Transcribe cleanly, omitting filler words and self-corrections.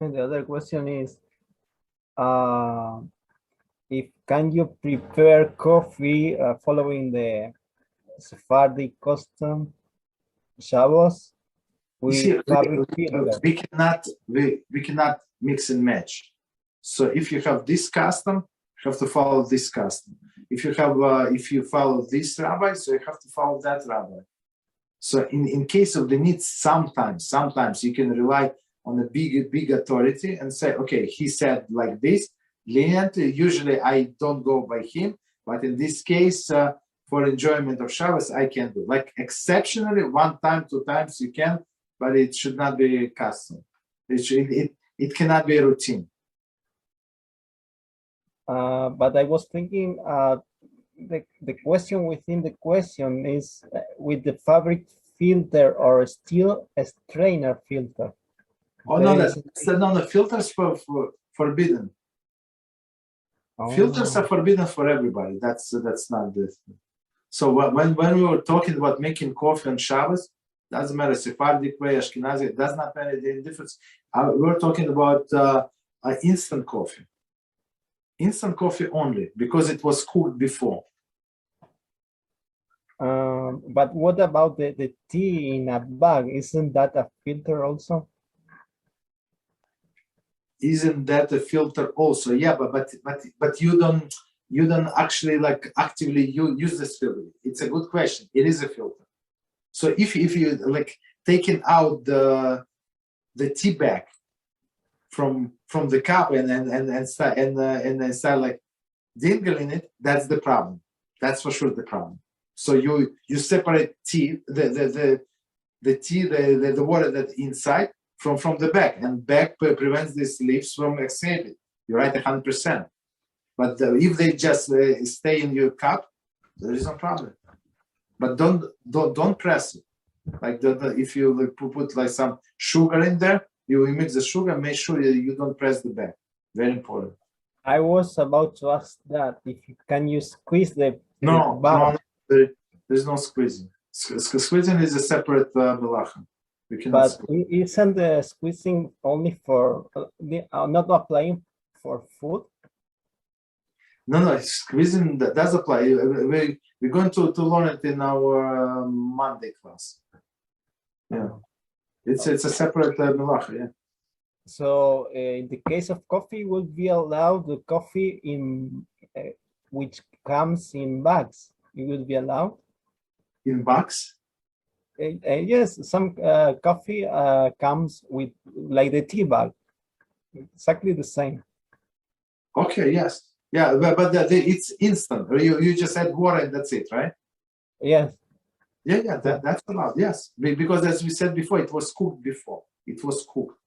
And the other question is, if can you prepare coffee following the Sephardic custom, Shabbos, You see, with fabric filter? we cannot mix and match. So if you have this custom, you have to follow this custom. If you have if you follow this rabbi, so you have to follow that rabbi. So in case of the need, sometimes you can rely on a big authority and say, okay, he said like this, lenient. Usually I don't go by him, but in this case, for enjoyment of Shabbos, I can do. Like exceptionally, 1 time, 2 times you can, but it should not be custom. It cannot be a routine. But I was thinking, the question within the question is with the fabric filter or still a strainer filter. Oh no, the filters for forbidden. Oh. Filters are forbidden for everybody. That's not this. So when we were talking about making coffee on Shabbos, doesn't matter Sephardic way, Ashkenazi, it does not matter the difference. We were talking about instant coffee. Instant coffee only because it was cooked before. But what about the tea in a bag? Isn't that a filter also? Isn't that a filter also? Yeah, but you don't actually like actively use this filter. It's a good question. It is a filter. So if you like taking out the tea bag from the cup and start like dingling it, that's the problem. That's for sure the problem. So you separate tea, the water that's inside from the back, and back prevents these leaves from escaping. You're right, 100%. But if they just stay in your cup, there is no problem. But don't press it. Like if you put like some sugar in there, you mix the sugar. Make sure you don't press the back. Very important. I was about to ask that. Can you squeeze the no, there's no squeezing. Squeezing is a separate melacha. But isn't the squeezing only for not applying for food? No, squeezing does apply. We're going to learn it in our Monday class. Yeah, it's a separate melacha. Yeah. So in the case of coffee, would be allowed the coffee in which comes in bags? It would be allowed in bags. Yes, some coffee comes with like the tea bag, exactly the same. Okay, yes, yeah, but it's instant. You just add water and that's it, right? Yes. Yeah, that's allowed. Yes, because as we said before, it was cooked before. It was cooked.